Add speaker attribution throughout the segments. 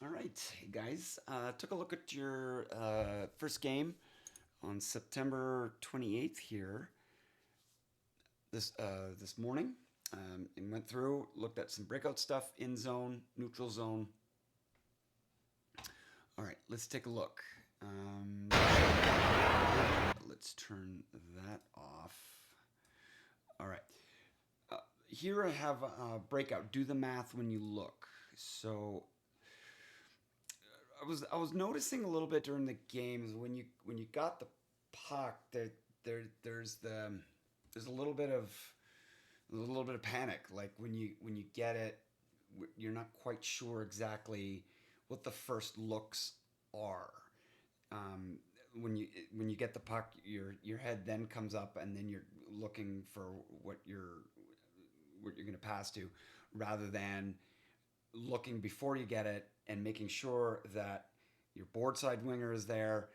Speaker 1: All right, hey guys. Took a look at your first game on September 28th here this morning, and went through, looked at some breakout stuff, in zone, neutral zone. All right, let's take a look. Let's turn that off. All right. Here I have a breakout. Do the math when you look. So I was noticing a little bit during the games when you got the puck there's a little bit of panic, like when you get it, you're not quite sure exactly what the first looks are. um, when you get the puck, your head then comes up, and then you're looking for what you're going to pass to, rather than looking before you get it and making sure that your board side winger is there,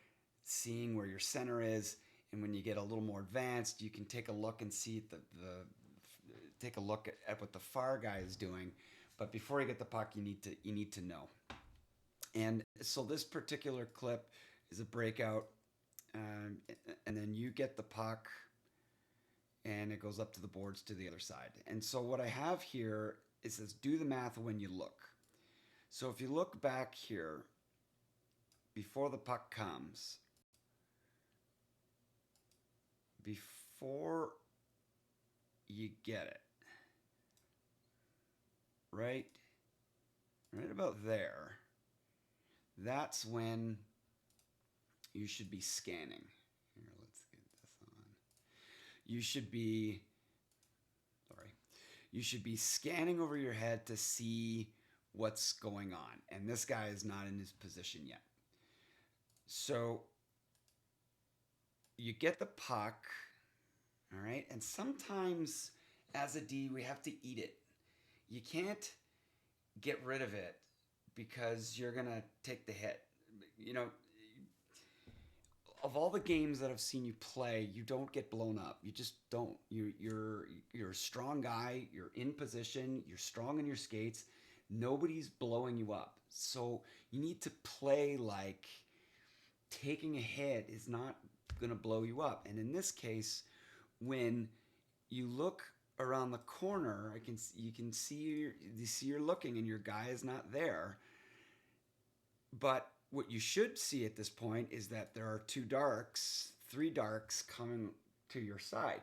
Speaker 1: seeing where your center is, and when you get a little more advanced, you can take a look and see take a look at what the far guy is doing. But before you get the puck, you need to know. And so this particular clip is a breakout, um, and then you get the puck, and it goes up to the boards to the other side. And so what I have here is says do the math when you look. So if you look back here before the puck comes, before you get it, right, right about there, that's when you should be scanning. Here, let's get this on. You should be, sorry, you should be scanning over your head to see what's going on. And this guy is not in his position yet. So you get the puck, all right? And sometimes as a D, we have to eat it. You can't get rid of it because you're going to take the hit. You know, of all the games that I've seen you play, you don't get blown up. You just don't. You're a strong guy. You're in position. You're strong in your skates. Nobody's blowing you up. So you need to play like taking a hit is not going to blow you up. And in this case, when you look around the corner, you can see you're looking and your guy is not there. But what you should see at this point is that there are three darks coming to your side.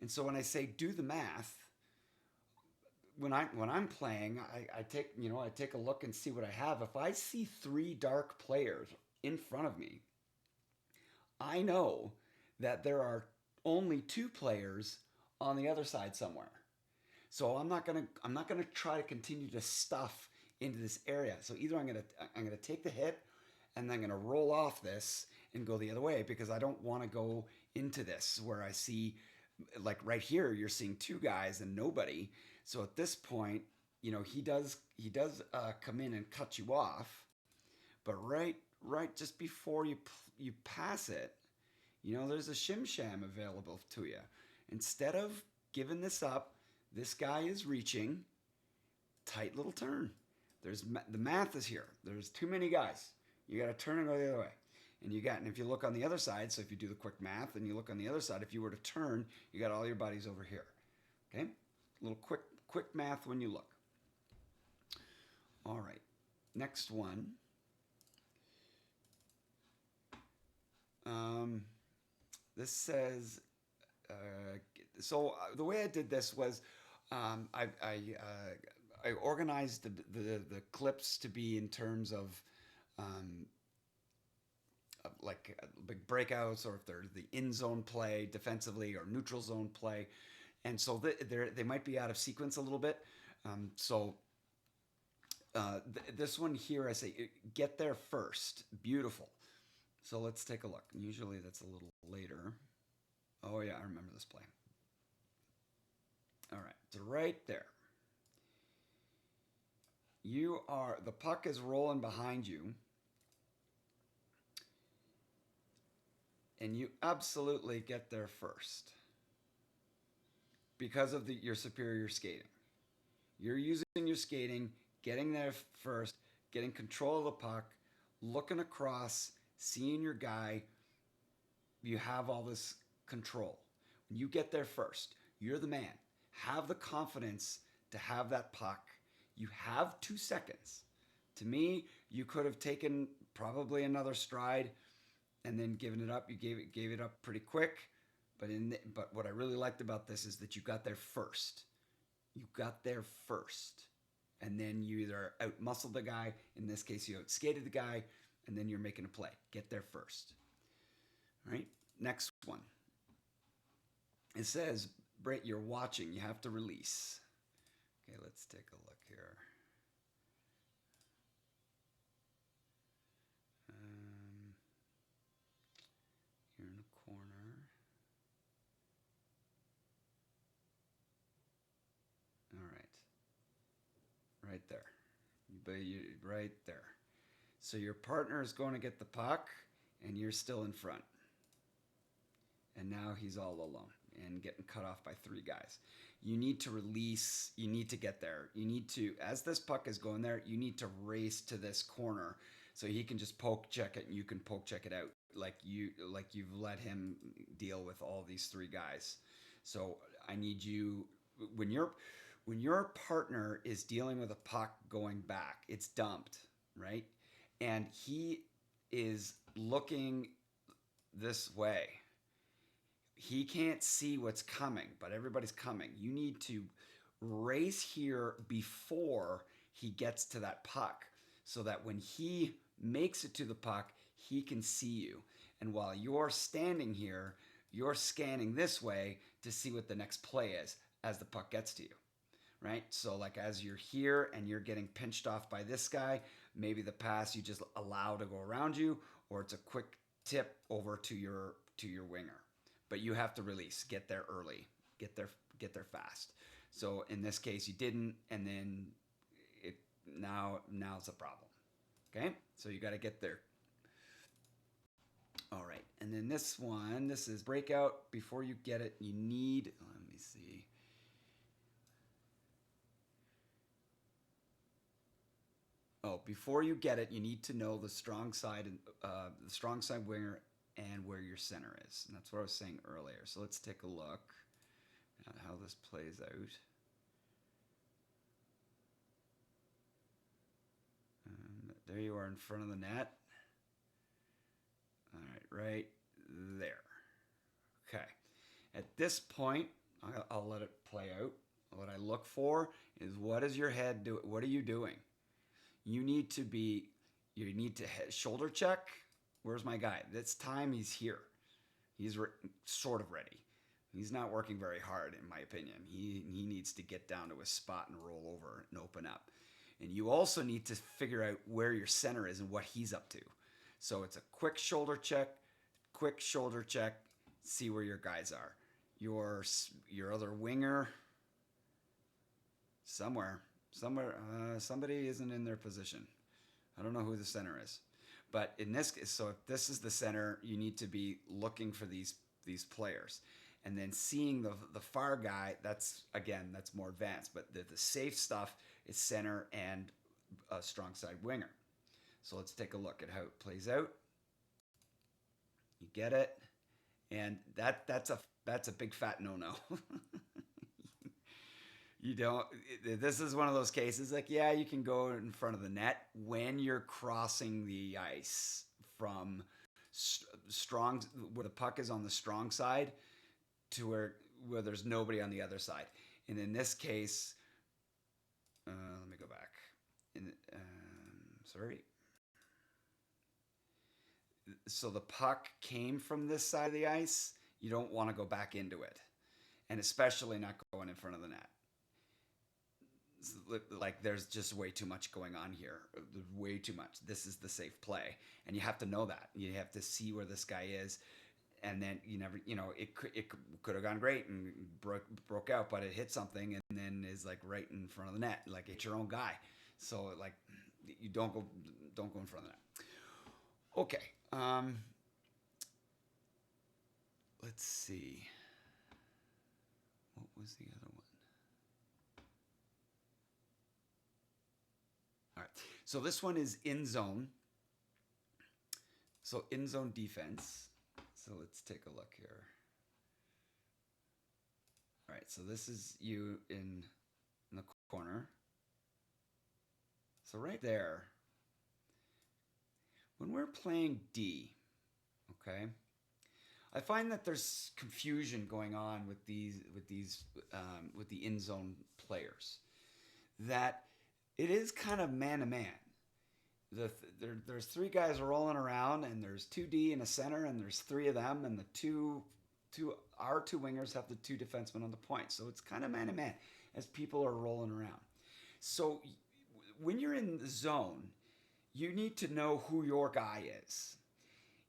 Speaker 1: And so when I say do the math, when I'm playing, I take a look and see what I have. If I see three dark players in front of me, I know that there are only two players on the other side somewhere. So I'm not gonna try to continue to stuff into this area. So either I'm gonna take the hit, and then I'm gonna roll off this and go the other way, because I don't want to go into this where I see, like right here, you're seeing two guys and nobody. So at this point, he does come in and cut you off, but right just before you pass it, there's a shim sham available to you. Instead of giving this up, this guy is reaching. Tight little turn. The math is here. There's too many guys. You got to turn and go the other way. And if you look on the other side, so if you do the quick math and you look on the other side, if you were to turn, you got all your buddies over here. Okay? A little quick math when you look. All right. Next one. This says, the way I did this was, I organized the clips to be in terms of, like big breakouts, or if they're the in zone play defensively or neutral zone play, and so they might be out of sequence a little bit. So this one here, I say get there first. Beautiful. So let's take a look. Usually that's a little later. Oh yeah, I remember this play. All right, so right there. The puck is rolling behind you, and you absolutely get there first because of your superior skating. You're using your skating, getting there first, getting control of the puck, looking across, seeing your guy. You have all this control. When you get there first, you're the man. Have the confidence to have that puck. You have 2 seconds. To me, you could have taken probably another stride and then given it up. You gave it up pretty quick. But what I really liked about this is that you got there first. You got there first. And then you either out-muscled the guy, in this case you out-skated the guy, and then you're making a play. Get there first. All right, next one. It says, Brett, you're watching. You have to release. Okay, let's take a look here. Here in the corner. All right. Right there. Right there. So your partner is going to get the puck, and you're still in front. And now he's all alone and getting cut off by 3 guys. You need to release. You need to get there. You need to, as this puck is going there, you need to race to this corner so he can just poke check it and you can poke check it out like you've let him deal with all these 3 guys. So I need you, when your partner is dealing with a puck going back, it's dumped, right? And he is looking this way. He can't see what's coming, but everybody's coming. You need to race here before he gets to that puck so that when he makes it to the puck, he can see you. And while you're standing here, you're scanning this way to see what the next play is as the puck gets to you, right? So like as you're here and you're getting pinched off by this guy, maybe the pass you just allow to go around you, or it's a quick tip over to your winger. But you have to release, get there early, get there fast. So in this case, you didn't, and then now it's a problem. Okay, so you got to get there. All right, and then this is breakout. Before you get it, you need. Let me see. Oh, before you get it, you need to know the strong side winger and where your center is. And that's what I was saying earlier. So let's take a look at how this plays out. There you are in front of the net. All right, right there. Okay. At this point, I'll let it play out. What I look for is, what is your head doing? What are you doing? You need to shoulder check. Where's my guy? This time he's here. He's sort of ready. He's not working very hard, in my opinion. He needs to get down to his spot and roll over and open up. And you also need to figure out where your center is and what he's up to. So it's a quick shoulder check, see where your guys are. Your other winger, somebody isn't in their position. I don't know who the center is. But in this case, so if this is the center, you need to be looking for these players. And then seeing the far guy, that's more advanced. But the safe stuff is center and a strong side winger. So let's take a look at how it plays out. You get it? And that's a big fat no-no. You don't. This is one of those cases like, yeah, you can go in front of the net when you're crossing the ice from strong, where the puck is on the strong side, to where there's nobody on the other side. And in this case, let me go back. Sorry. So the puck came from this side of the ice. You don't want to go back into it, and especially not going in front of the net. Like, there's just way too much going on here. Way too much. This is the safe play, and you have to know that. You have to see where this guy is, and then it could have gone great and broke out, but it hit something and then is like right in front of the net. Like, it's your own guy, so like you don't go in front of the net. Okay. Let's see. What was the other one? All right, So this one is in zone. So in zone defense. So let's take a look here. All right, so this is you in the corner. So right there, when we're playing D, okay, I find that there's confusion going on with the in zone players. That it is kind of man to man. There's three guys rolling around, and there's two D in a center, and there's three of them, and our two wingers have the two defensemen on the point. So it's kind of man to man as people are rolling around. So when you're in the zone, you need to know who your guy is.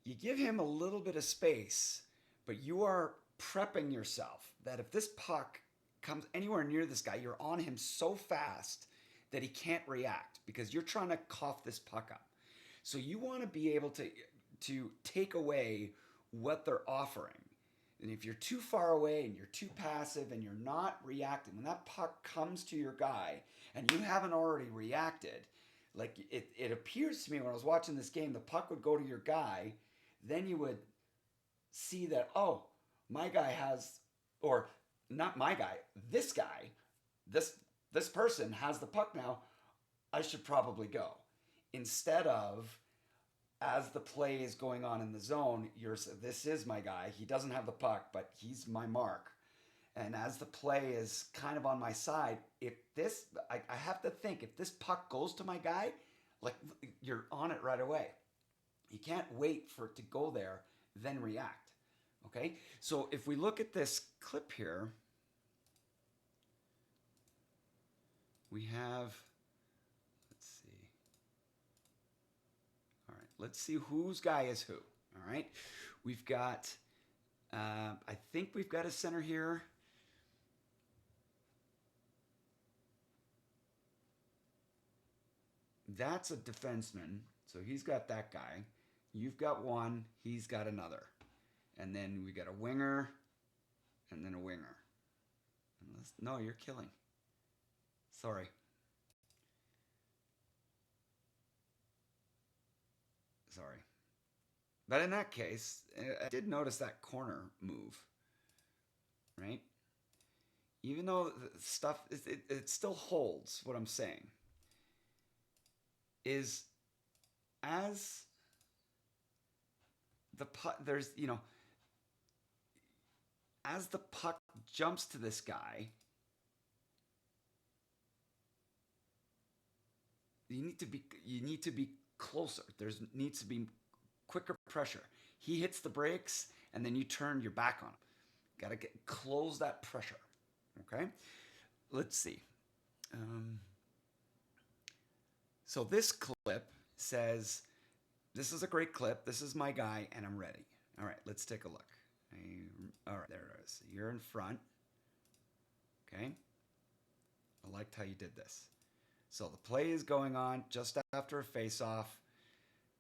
Speaker 1: You give him a little bit of space, but you are prepping yourself that if this puck comes anywhere near this guy, you're on him so fast that he can't react because you're trying to cough this puck up. So you want to be able to take away what they're offering. And if you're too far away and you're too passive and you're not reacting, when that puck comes to your guy and you haven't already reacted, like it appears to me when I was watching this game, the puck would go to your guy, then you would see that, oh, my guy has, or not my guy, this guy, this person has the puck now, I should probably go. Instead of, as the play is going on in the zone, this is my guy. He doesn't have the puck, but he's my mark. And as the play is kind of on my side, I have to think, if this puck goes to my guy, like you're on it right away. You can't wait for it to go there, then react. Okay? So if we look at this clip here, we have, let's see. All right, let's see whose guy is who. All right, we've got, I think we've got a center here. That's a defenseman, so he's got that guy. You've got one, he's got another. And then we got a winger, and then a winger. No, you're killing. Sorry. But in that case, I did notice that corner move, right? Even though the stuff, it still holds what I'm saying. Is as the puck, as the puck jumps to this guy, you need to be closer. There needs to be quicker pressure. He hits the brakes, and then you turn your back on him. Got to close that pressure. Okay, let's see. So this clip says, "This is a great clip. This is my guy, and I'm ready." All right, let's take a look. All right, there it is. You're in front. Okay. I liked how you did this. So the play is going on just after a face-off.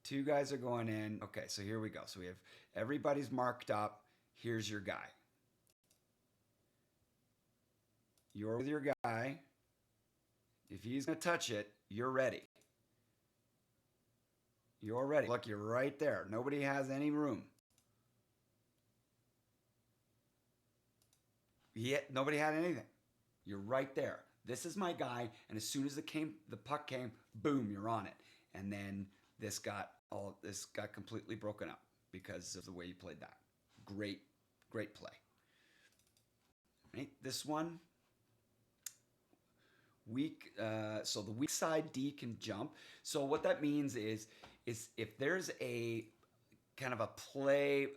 Speaker 1: Two guys are going in. Okay, so here we go. So we have everybody's marked up. Here's your guy. You're with your guy. If he's going to touch it, you're ready. You're ready. Look, you're right there. Nobody has any room. Nobody had anything. You're right there. This is my guy, and as soon as the puck came, boom, you're on it. And then this got completely broken up because of the way you played that. Great play. Right, this one, weak. So the weak side D can jump. So what that means is if there's a kind of a play,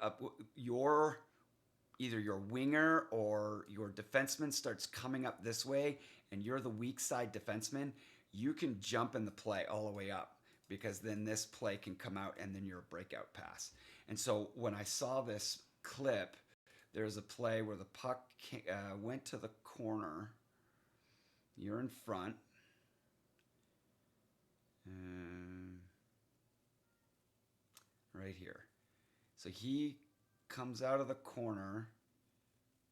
Speaker 1: either your winger or your defenseman starts coming up this way and you're the weak side defenseman, you can jump in the play all the way up because then this play can come out and then you're a breakout pass. And so when I saw this clip, there's a play where the puck went to the corner. You're in front. Right here. So he comes out of the corner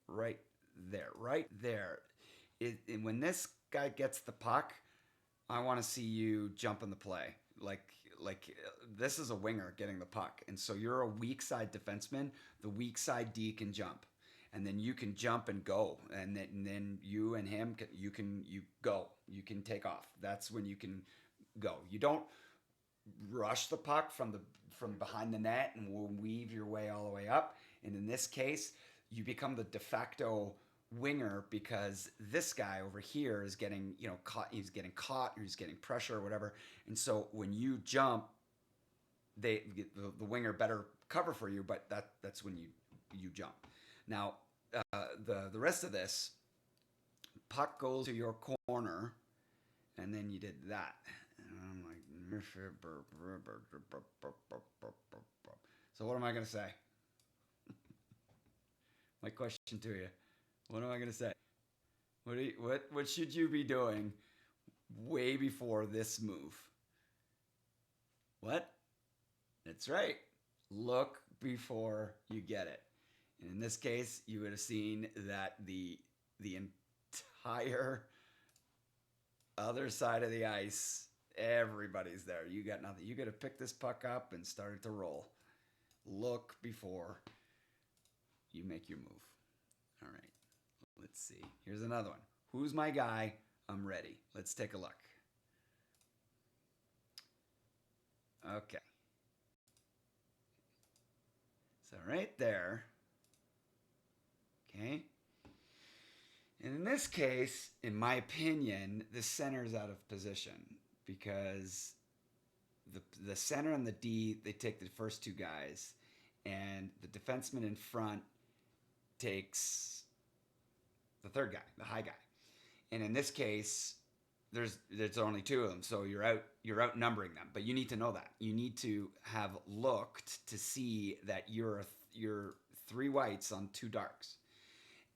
Speaker 1: right there. And when this guy gets the puck, I want to see you jump in the play. This is a winger getting the puck, and so you're a weak side defenseman. The weak side D can jump, and then you can jump and go, and then you and him you go. You can take off. That's when you can go. You don't rush the puck from behind the net and will weave your way all the way up. And in this case, you become the de facto winger because this guy over here is getting caught. He's getting caught, or he's getting pressure or whatever. And so when you jump, the winger better cover for you, but that's when you jump. Now the rest of this, puck goes to your corner, and then you did that. And I'm like, so what am I gonna say? My question to you: what am I gonna say? What should you be doing way before this move? What? That's right. Look before you get it. And in this case, you would have seen that the entire other side of the ice, everybody's there. You got nothing. You got to pick this puck up and start it to roll. Look before you make your move. All right. Let's see. Here's another one. Who's my guy? I'm ready. Let's take a look. Okay. So right there. Okay. And in this case, in my opinion, the center is out of position because the center and the D, they take the first two guys, and the defenseman in front takes the third guy, the high guy. And in this case, there's only two of them, so you're outnumbering them. But you need to know that. You need to have looked to see that you're three whites on two darks.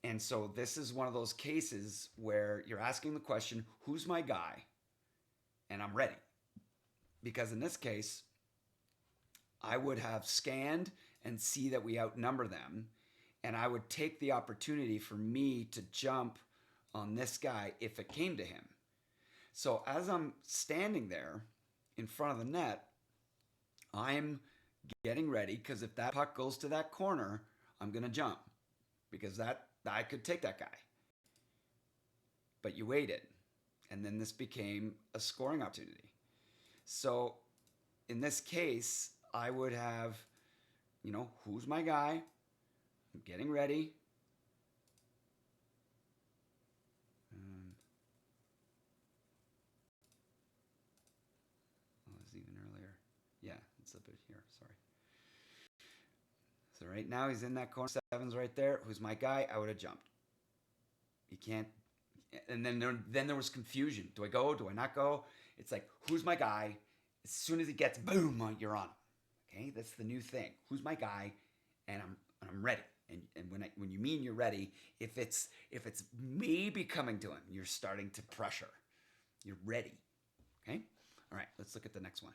Speaker 1: And so this is one of those cases where you're asking the question, who's my guy? And I'm ready. Because in this case, I would have scanned and see that we outnumber them, and I would take the opportunity for me to jump on this guy if it came to him. So as I'm standing there in front of the net, I'm getting ready, because if that puck goes to that corner, I'm going to jump, because I could take that guy. But you waited, and then this became a scoring opportunity. So in this case, I would have, who's my guy? I'm getting ready. It was even earlier. Yeah, it's a bit here. Sorry. So right now he's in that corner. Seven's right there. Who's my guy? I would have jumped. You can't. And then there was confusion. Do I go? Do I not go? It's like, who's my guy? As soon as he gets, boom, you're on him. Okay, that's the new thing. Who's my guy? And I'm ready. And when you mean you're ready, if it's maybe coming to him, you're starting to pressure. You're ready. Okay. All right. Let's look at the next one.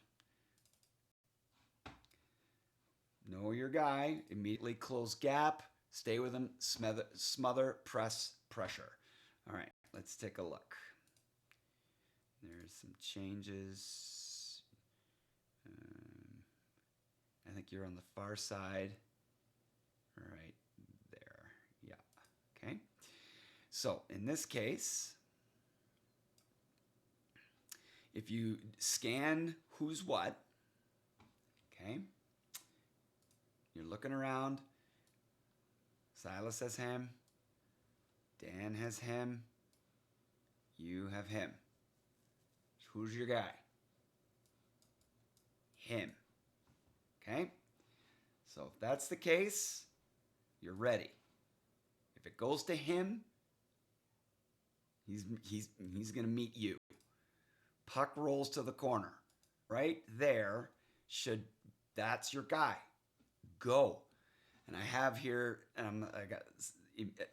Speaker 1: Know your guy. Immediately close gap. Stay with him. Smother, press, pressure. All right. Let's take a look. There's some changes. I think you're on the far side. Right there. Yeah. Okay. So in this case, if you scan who's what, okay, you're looking around. Silas has him. Dan has him. You have him. Who's your guy? Him. Okay? So if that's the case, you're ready. If it goes to him, he's going to meet you. Puck rolls to the corner. Right there that's your guy. Go. And I have here, I got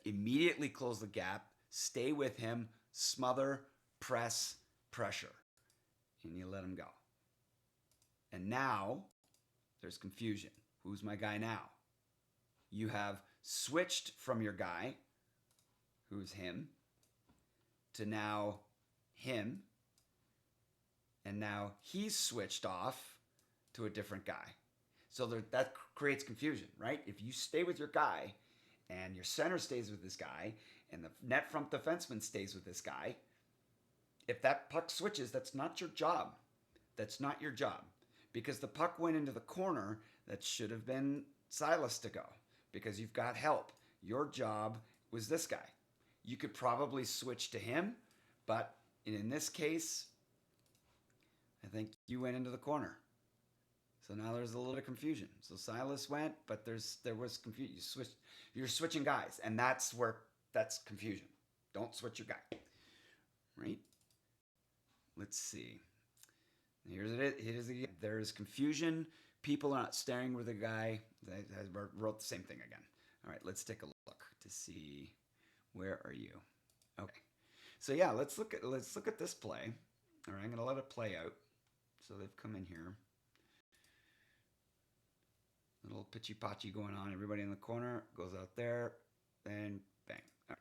Speaker 1: immediately close the gap, stay with him, smother, press, pressure. And you let him go. And now there's confusion. Who's my guy now? You have switched from your guy, who's him, to now him. and now he's switched off to a different guy. So that creates confusion, right? If you stay with your guy and your center stays with this guy and the net front defenseman stays with this guy, if that puck switches, that's not your job. That's not your job. Because the puck went into the corner that should have been Silas to go. Because you've got help. Your job was this guy. You could probably switch to him, but in this case, I think you went into the corner. So now there's a little bit of confusion. So Silas went, but there was confusion. You're switching guys, and that's confusion. Don't switch your guy. Right? Let's see. Here's it. Here's again. There's confusion. People are not staring with the guy. I wrote the same thing again. All right, let's take a look to see where are you. Okay. So yeah, let's look at this play. All right, I'm gonna let it play out. So they've come in here. Little pitchy-patchy going on. Everybody in the corner goes out there, and bang. All right.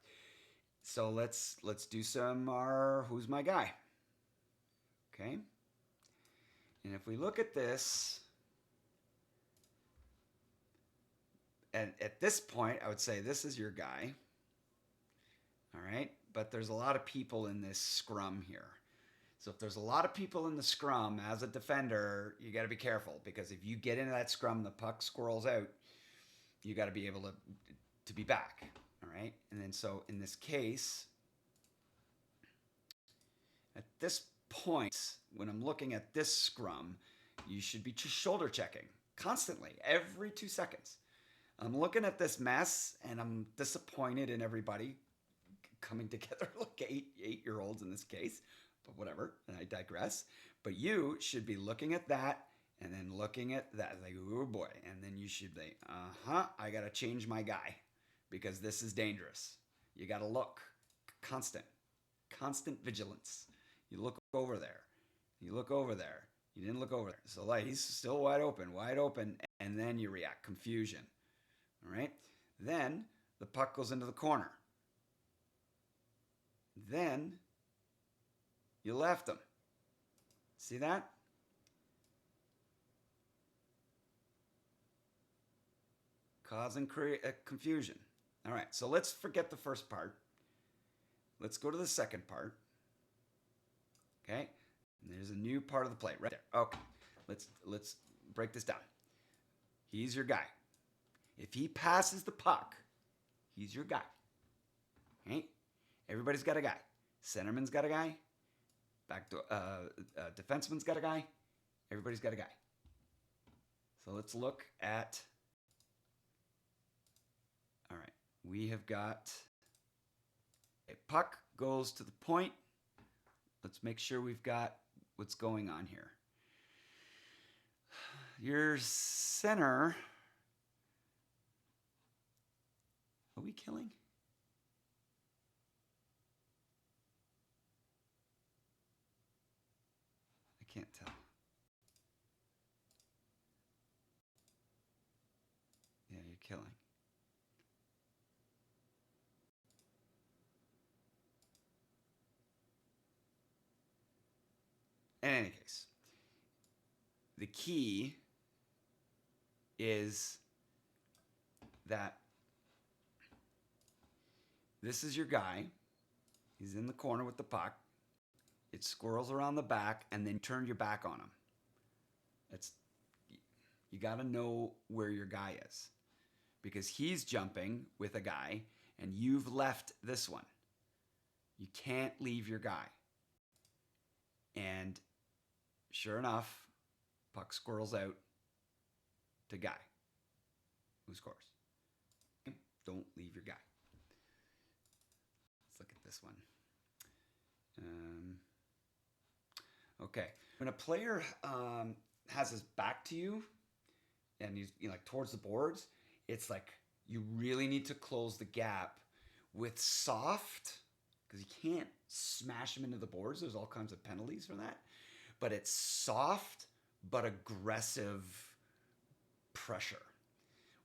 Speaker 1: So let's do some who's my guy. Okay. And if we look at this, and at this point, I would say this is your guy. All right. But there's a lot of people in this scrum here. So if there's a lot of people in the scrum, as a defender, you got to be careful, because if you get into that scrum, the puck squirrels out, you got to be able to be back. All right. And then so in this case, at this point, when I'm looking at this scrum, you should be shoulder checking constantly, every 2 seconds. I'm looking at this mess, and I'm disappointed in everybody coming together like eight-year-olds in this case, but whatever, and I digress. But you should be looking at that and then looking at that, like, oh boy, and then you should be, I got to change my guy because this is dangerous. You got to look, constant vigilance. You look over there. You look over there. You didn't look over there. So like, he's still wide open, and then you react, confusion. All right? Then the puck goes into the corner. Then you left him. See that? Causing confusion. All right, so let's forget the first part. Let's go to the second part. Okay? And there's a new part of the play right there. Okay. Let's break this down. He's your guy. If he passes the puck, he's your guy. Okay? Everybody's got a guy. Centerman's got a guy. Defenseman's got a guy. Everybody's got a guy. So let's look at. All right. We have got a puck goes to the point. Let's make sure we've got what's going on here. Your center. Are we killing? I can't tell. Yeah, you're killing. In any case, the key is that this is your guy. He's in the corner with the puck. It squirrels around the back, and then turn your back on him. You got to know where your guy is, because he's jumping with a guy, and you've left this one. You can't leave your guy. And sure enough, puck squirrels out to guy. Who scores? Don't leave your guy. Let's look at this one. Okay. When a player has his back to you and he's like towards the boards, it's like you really need to close the gap with soft, because you can't smash him into the boards. There's all kinds of penalties for that. But it's soft but aggressive pressure.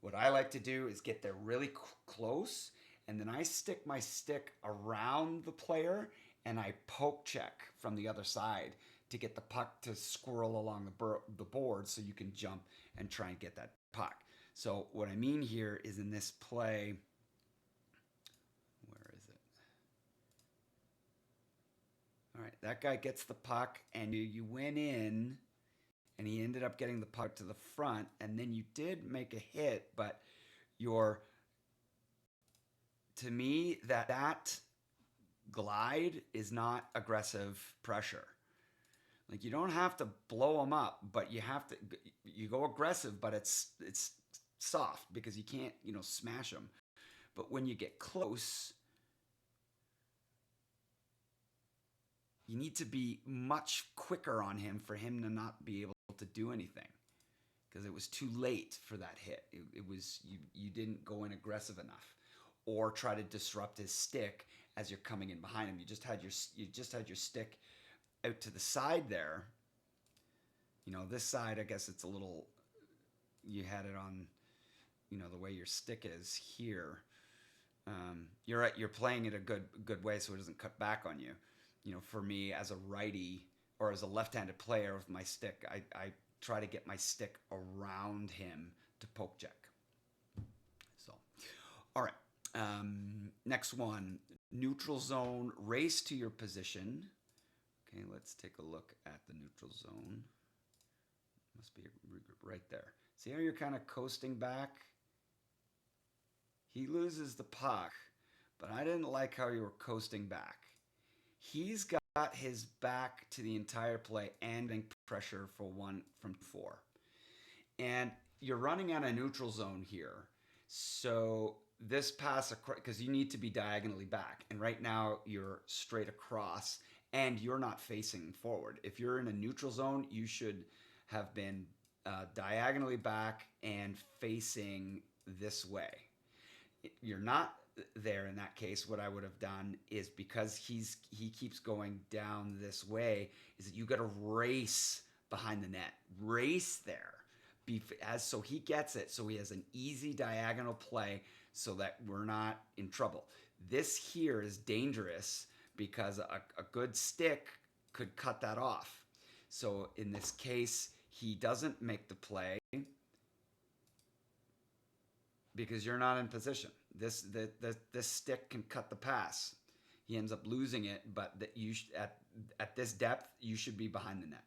Speaker 1: What I like to do is get there really close, and then I stick my stick around the player and I poke check from the other side to get the puck to squirrel along the board so you can jump and try and get that puck. So what I mean here is in this play, where is it? All right, that guy gets the puck, and you went in, and he ended up getting the puck to the front, and then you did make a hit, but your, to me, that glide is not aggressive pressure. Like, you don't have to blow them up, but you go aggressive, but it's soft because you can't, smash them. But when you get close, you need to be much quicker on him for him to not be able to do anything, because it was too late for that hit. It was you didn't go in aggressive enough, or try to disrupt his stick as you're coming in behind him. You just had your stick out to the side there. This side, I guess it's a little, you had it on, the way your stick is here. You're playing it a good way so it doesn't cut back on you. For me as a righty or as a left-handed player with my stick, I try to get my stick around him to poke check. So, all right. Next one, neutral zone, race to your position. Okay, let's take a look at the neutral zone. Must be right there. See how you're kind of coasting back? He loses the puck, but I didn't like how you were coasting back. He's got his back to the entire play and pressure for 1 from 4. And you're running out of neutral zone here. So this pass, because you need to be diagonally back. And right now you're straight across and you're not facing forward. If you're in a neutral zone, you should have been diagonally back and facing this way. You're not there in that case. What I would have done is, because he keeps going down this way, is that you got to race behind the net, race there, so he gets it, so he has an easy diagonal play, so that we're not in trouble. This here is dangerous because a good stick could cut that off. So in this case, he doesn't make the play because you're not in position. This stick can cut the pass. He ends up losing it, but at this depth, you should be behind the net.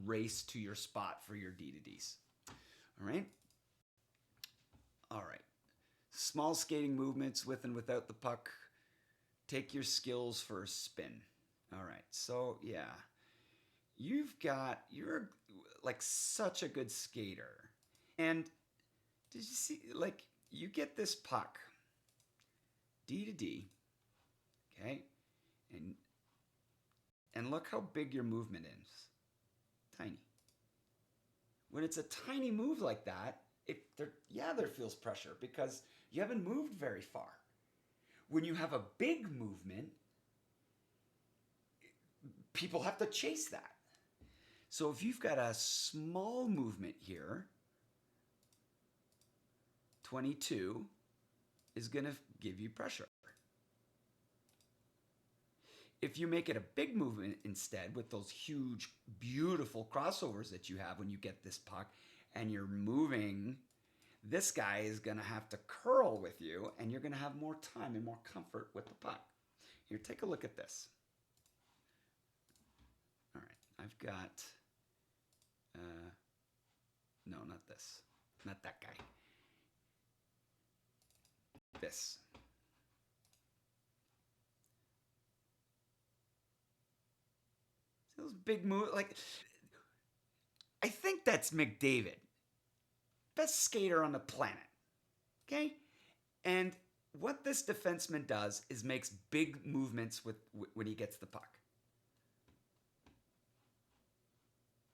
Speaker 1: Race to your spot for your D-to-Ds. All right? All right. Small skating movements with and without the puck. Take your skills for a spin. All right. So, yeah. You're like such a good skater. And did you see, like, you get this puck, D to D, okay? And look how big your movement is. Tiny. When it's a tiny move like that, there feels pressure because you haven't moved very far. When you have a big movement, people have to chase that. So if you've got a small movement here, 22 is going to give you pressure. If you make it a big movement instead, with those huge, beautiful crossovers that you have when you get this puck and you're moving, this guy is going to have to curl with you, and you're going to have more time and more comfort with the puck. Here, take a look at this. All right, I've got, no, not this, not that guy. This. Those big moves, like, I think that's McDavid, best skater on the planet. Okay, and what this defenseman does is makes big movements when he gets the puck.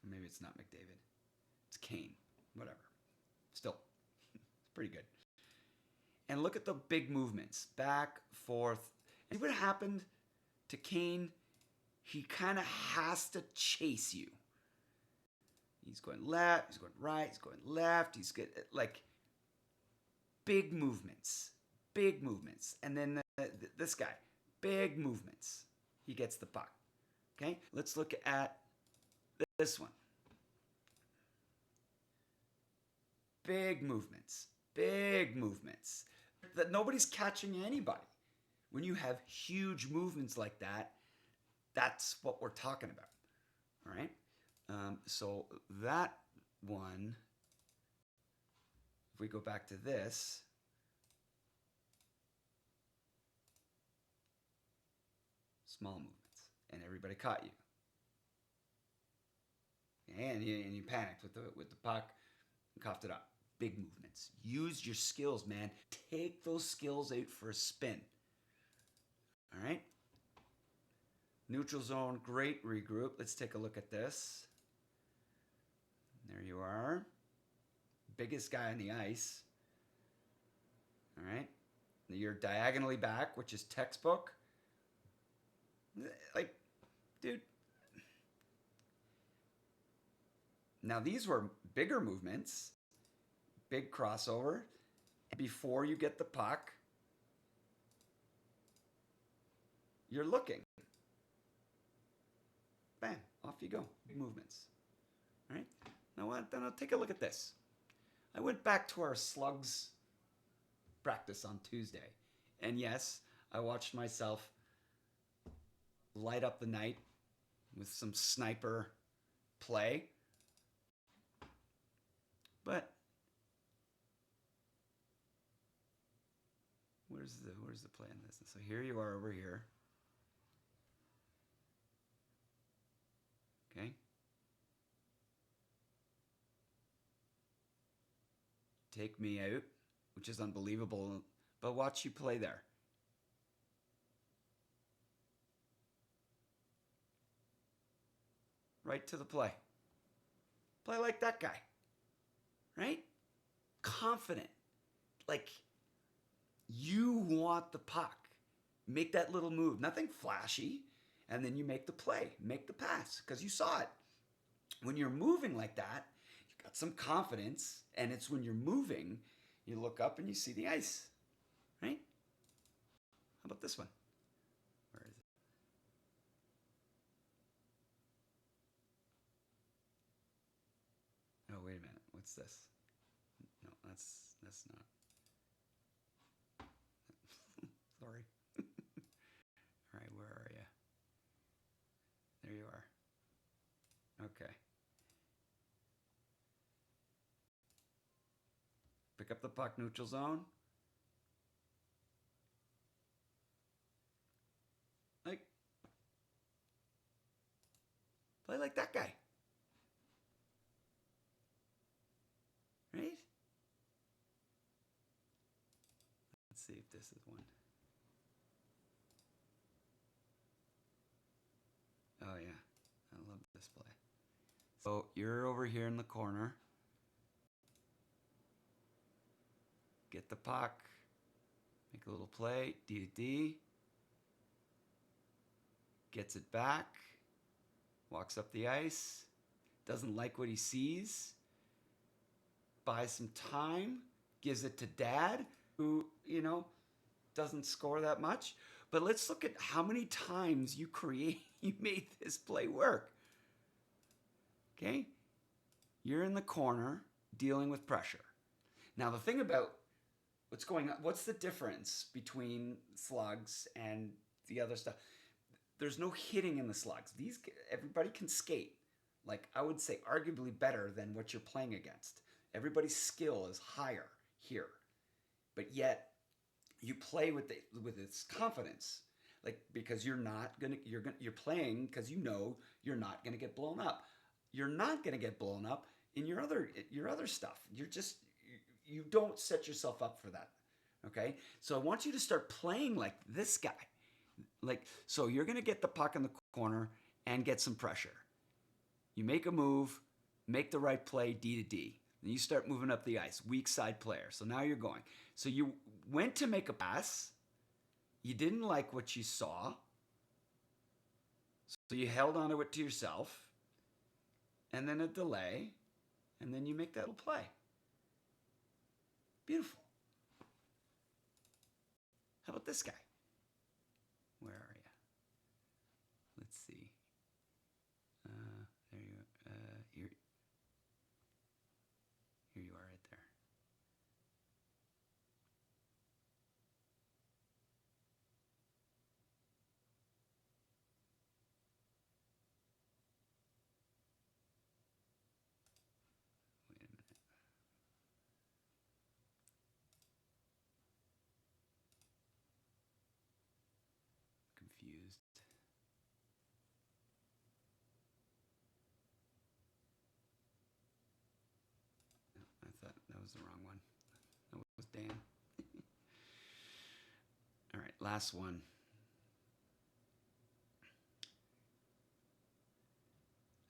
Speaker 1: Maybe it's not McDavid. It's Kane. Whatever. Still, it's pretty good. And look at the big movements. Back, forth. And what happened to Kane? He kind of has to chase you. He's going left, he's going right, he's going left. He's good, like, big movements. Big movements. And then this guy, big movements. He gets the puck. Okay? Let's look at This one. Big movements. Big movements. That nobody's catching anybody. When you have huge movements like that, that's what we're talking about. All right? So that one, if we go back to this, small movements, and everybody caught you. And you panicked with the puck and coughed it up. Big movements. Use your skills, man. Take those skills out for a spin. All right? Neutral zone, great regroup. Let's take a look at this. There you are. Biggest guy on the ice. All right? You're diagonally back, which is textbook. Like, dude. Now, these were bigger movements. Big crossover. Before you get the puck, you're looking. Bam, off you go. Big movements. All right? Now what? Then I'll take a look at this. I went back to our Slugs practice on Tuesday. And yes, I watched myself light up the night with some sniper play. But where's the play in this? So here you are over here. Okay. Take me out, which is unbelievable, but watch you play there. Right to the play. Play like that guy. Right? Confident. Like, you want the puck. Make that little move. Nothing flashy. And then you make the play. Make the pass. Because you saw it. When you're moving like that, you've got some confidence. And it's when you're moving, you look up and you see the ice. Right? How about this one? Where is it? Oh, wait a minute. What's this? No, that's not. Sorry. All right, where are you? There you are. Okay. Pick up the puck, neutral zone. Like, play like that guy. Right? Let's see if this is one. Oh, yeah. I love this play. So you're over here in the corner. Get the puck. Make a little play. D to D. Gets it back. Walks up the ice. Doesn't like what he sees. Buys some time. Gives it to Dad, who, doesn't score that much. But let's look at how many times you made this play work. Okay? You're in the corner dealing with pressure. Now, the thing about what's going on, what's the difference between Slugs and the other stuff? There's no hitting in the Slugs. Everybody can skate. Like, I would say arguably better than what you're playing against. Everybody's skill is higher here. But yet, you play with this confidence. Like, because you're playing because you know you're not gonna get blown up. You're not gonna get blown up in your other stuff. You don't set yourself up for that. Okay? So I want you to start playing like this guy. So you're gonna get the puck in the corner and get some pressure. You make a move, make the right play, D to D. Then you start moving up the ice, weak side player. So now you're going. So you went to make a pass. You didn't like what you saw. So you held onto it to yourself. And then a delay. And then you make that little play. Beautiful. How about this guy? Where are you? Let's see. There you go. That was the wrong one. That was Dan. All right, last one.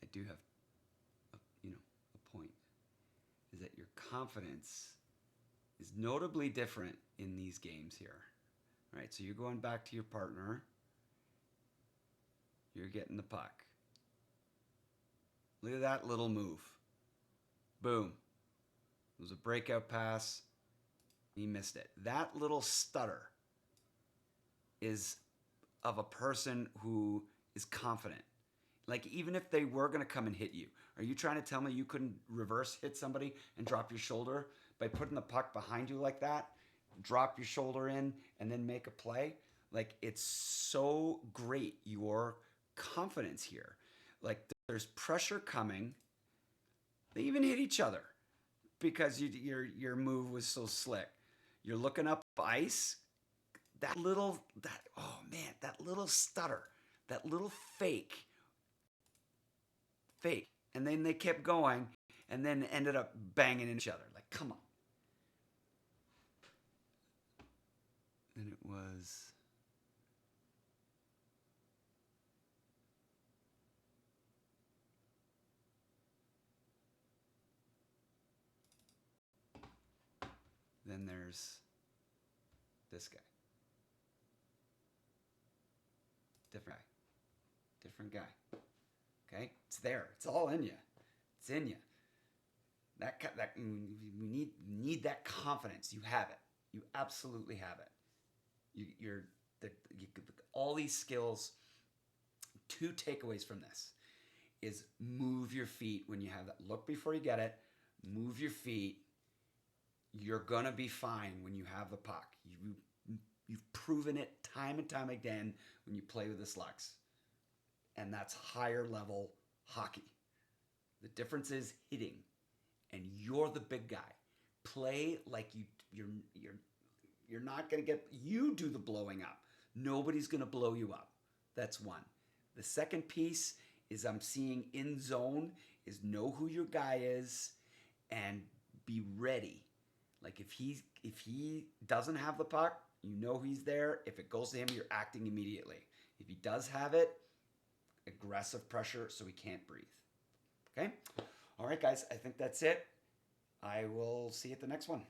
Speaker 1: I do have, a point. Is that your confidence is notably different in these games here. All right, so you're going back to your partner. You're getting the puck. Look at that little move. Boom. It was a breakout pass. He missed it. That little stutter is of a person who is confident. Like, even if they were going to come and hit you, are you trying to tell me you couldn't reverse hit somebody and drop your shoulder by putting the puck behind you like that? Drop your shoulder in and then make a play? Like, it's so great, your confidence here. Like, there's pressure coming. They even hit each other because your move was so slick. You're looking up ice. That little stutter, that little fake, and then they kept going, and then ended up banging into each other. Like, come on. And it was. Then there's this guy. Different guy. Okay? It's there. It's all in you. It's in you. That we need that confidence. You have it. You absolutely have it. You're all these skills. Two takeaways from this is move your feet when you have that. Look before you get it. Move your feet. You're gonna be fine when you have the puck. You've proven it time and time again when you play with the Slugs. And that's higher level hockey. The difference is hitting. And you're the big guy. Play like you're not gonna get, you do the blowing up. Nobody's gonna blow you up. That's one. The second piece is I'm seeing in zone is know who your guy is and be ready. Like, if he doesn't have the puck, you know he's there. If it goes to him, you're acting immediately. If he does have it, aggressive pressure so he can't breathe. Okay? All right, guys, I think that's it. I will see you at the next one.